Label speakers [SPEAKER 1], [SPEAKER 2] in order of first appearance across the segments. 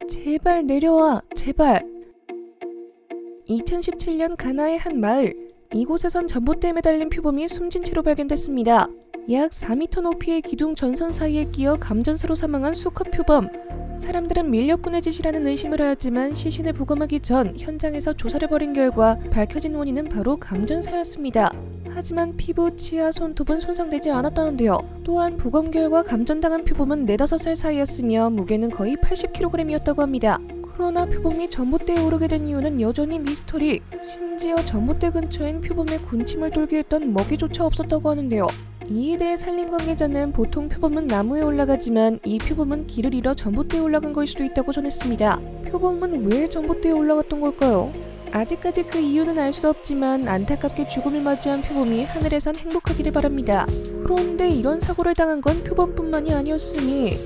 [SPEAKER 1] 제발 내려와, 제발. 2017년 가나의 한 마을. 이곳에선 전봇대에 매달린 표범이 숨진 채로 발견됐습니다. 약 4m 높이의 기둥 전선 사이에 끼어 감전사로 사망한 수컷 표범. 사람들은 밀렵꾼의 짓이라는 의심을 하였지만 시신을 부검하기 전 현장에서 조사를 벌인 결과 밝혀진 원인은 바로 감전사였습니다. 하지만 피부, 치아, 손톱은 손상되지 않았다는데요. 또한 부검 결과 감전당한 표범은 4-5살 사이였으며 무게는 거의 80kg이었다고 합니다. 그러나 표범이 전봇대에 오르게 된 이유는 여전히 미스터리. 심지어 전봇대 근처엔 표범의 군침을 돌게 했던 먹이조차 없었다고 하는데요. 이에 대해 산림 관계자는 보통 표범은 나무에 올라가지만 이 표범은 길을 잃어 전봇대에 올라간 걸 수도 있다고 전했습니다. 표범은 왜 전봇대에 올라갔던 걸까요? 아직까지 그 이유는 알 수 없지만 안타깝게 죽음을 맞이한 표범이 하늘에선 행복하기를 바랍니다. 그런데 이런 사고를 당한 건 표범뿐만이 아니었으니.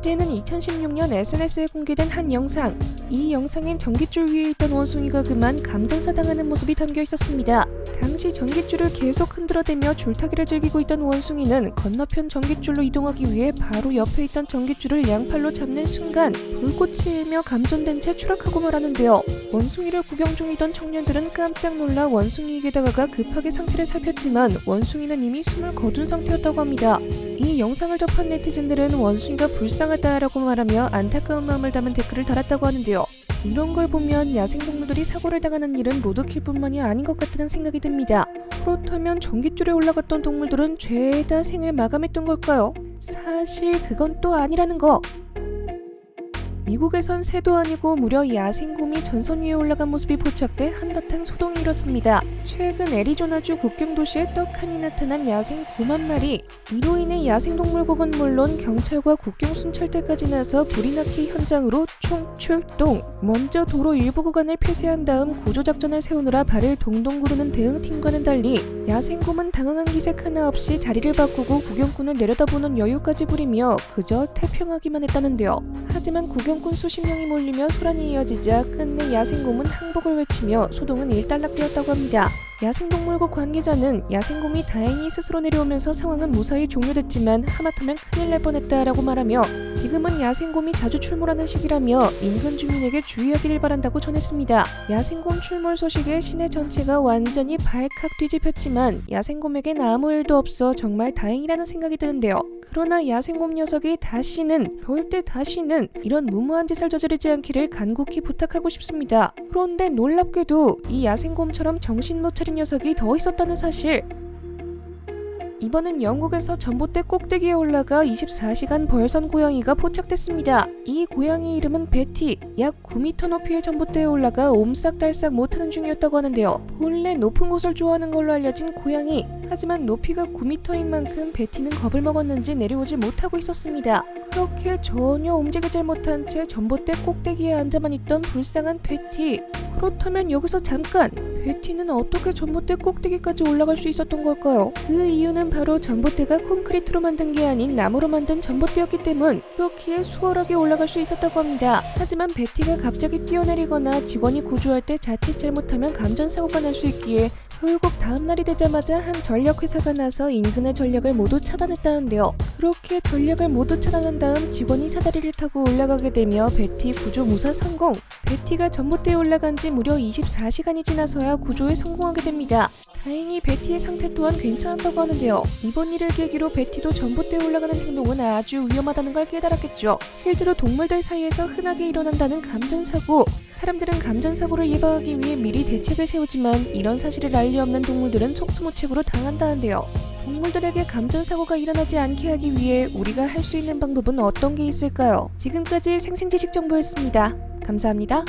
[SPEAKER 1] 때는 2016년 SNS에 공개된 한 영상. 이 영상엔 전깃줄 위에 있던 원숭이가 그만 감전사 당하는 모습이 담겨 있었습니다. 당시 전깃줄을 계속 흔들어대며 줄타기를 즐기고 있던 원숭이는 건너편 전깃줄로 이동하기 위해 바로 옆에 있던 전깃줄을 양팔로 잡는 순간 불꽃이 일며 감전된 채 추락하고 말하는데요. 원숭이를 구경 중이던 청년들은 깜짝 놀라 원숭이에게 다가가 급하게 상태를 살폈지만 원숭이는 이미 숨을 거둔 상태였다고 합니다. 이 영상을 접한 네티즌들은 원숭이가 불쌍하다라고 말하며 안타까운 마음을 담은 댓글을 달았다고 하는데요. 이런 걸 보면 야생동물들이 사고를 당하는 일은 로드킬 뿐만이 아닌 것 같다는 생각이 듭니다. 그렇다면 전깃줄에 올라갔던 동물들은 죄다 생을 마감했던 걸까요? 사실 그건 또 아니라는 거. 미국에선 새도 아니고 무려 야생곰이 전선 위에 올라간 모습이 포착돼 한바탕 소동이 일었습니다. 최근 애리조나주 국경 도시에 떡하니 나타난 야생곰 한 마리. 이로 인해 야생동물국은 물론 경찰과 국경 순찰대까지 나서 불이 나기 현장으로 총출동. 먼저 도로 일부 구간을 폐쇄한 다음 구조작전을 세우느라 발을 동동 구르는 대응팀과는 달리 야생곰은 당황한 기색 하나 없이 자리를 바꾸고 구경꾼을 내려다보는 여유까지 부리며 그저 태평하기만 했다는데요. 하지만 구경꾼 수십 명이 몰리며 소란이 이어지자 끝내 야생곰은 항복을 외치며 소동은 일단락되었다고 합니다. 야생동물국 관계자는 야생곰이 다행히 스스로 내려오면서 상황은 무사히 종료됐지만 하마터면 큰일 날 뻔했다라고 말하며 지금은 야생곰이 자주 출몰하는 시기라며 인근 주민에게 주의하기를 바란다고 전했습니다. 야생곰 출몰 소식에 시내 전체가 완전히 발칵 뒤집혔지만 야생곰에겐 아무 일도 없어 정말 다행이라는 생각이 드는데요. 그러나 야생곰 녀석이 다시는, 절대 다시는 이런 무모한 짓을 저지르지 않기를 간곡히 부탁하고 싶습니다. 그런데 놀랍게도 이 야생곰처럼 정신 못 차린 녀석이 더 있었다는 사실. 이번엔 영국에서 전봇대 꼭대기에 올라가 24시간 벌선 고양이가 포착됐습니다. 이 고양이 이름은 베티. 약 9m 높이의 전봇대에 올라가 옴싹달싹 못하는 중이었다고 하는데요. 본래 높은 곳을 좋아하는 걸로 알려진 고양이. 하지만 높이가 9m인 만큼 베티는 겁을 먹었는지 내려오질 못하고 있었습니다. 그렇게 전혀 움직이질 못한 채 전봇대 꼭대기에 앉아만 있던 불쌍한 베티. 그렇다면 여기서 잠깐! 베티는 어떻게 전봇대 꼭대기까지 올라갈 수 있었던 걸까요? 그 이유는 바로 전봇대가 콘크리트로 만든 게 아닌 나무로 만든 전봇대였기 때문 그렇기에 수월하게 올라갈 수 있었다고 합니다. 하지만 베티가 갑자기 뛰어내리거나 직원이 구조할 때 자칫 잘못하면 감전사고가 날 수 있기에 결국 다음날이 되자마자 한 전력회사가 나서 인근의 전력을 모두 차단했다는데요. 그렇게 전력을 모두 차단한 다음 직원이 사다리를 타고 올라가게 되며 베티 구조 무사 성공! 베티가 전봇대에 올라간 지 무려 24시간이 지나서야 구조에 성공하게 됩니다. 다행히 베티의 상태 또한 괜찮았다고 하는데요. 이번 일을 계기로 베티도 전봇대에 올라가는 행동은 아주 위험하다는 걸 깨달았겠죠. 실제로 동물들 사이에서 흔하게 일어난다는 감전사고. 사람들은 감전사고를 예방하기 위해 미리 대책을 세우지만 이런 사실을 알리 없는 동물들은 속수무책으로 당한다는데요. 동물들에게 감전사고가 일어나지 않게 하기 위해 우리가 할 수 있는 방법은 어떤 게 있을까요? 지금까지 생생지식 정보였습니다. 감사합니다.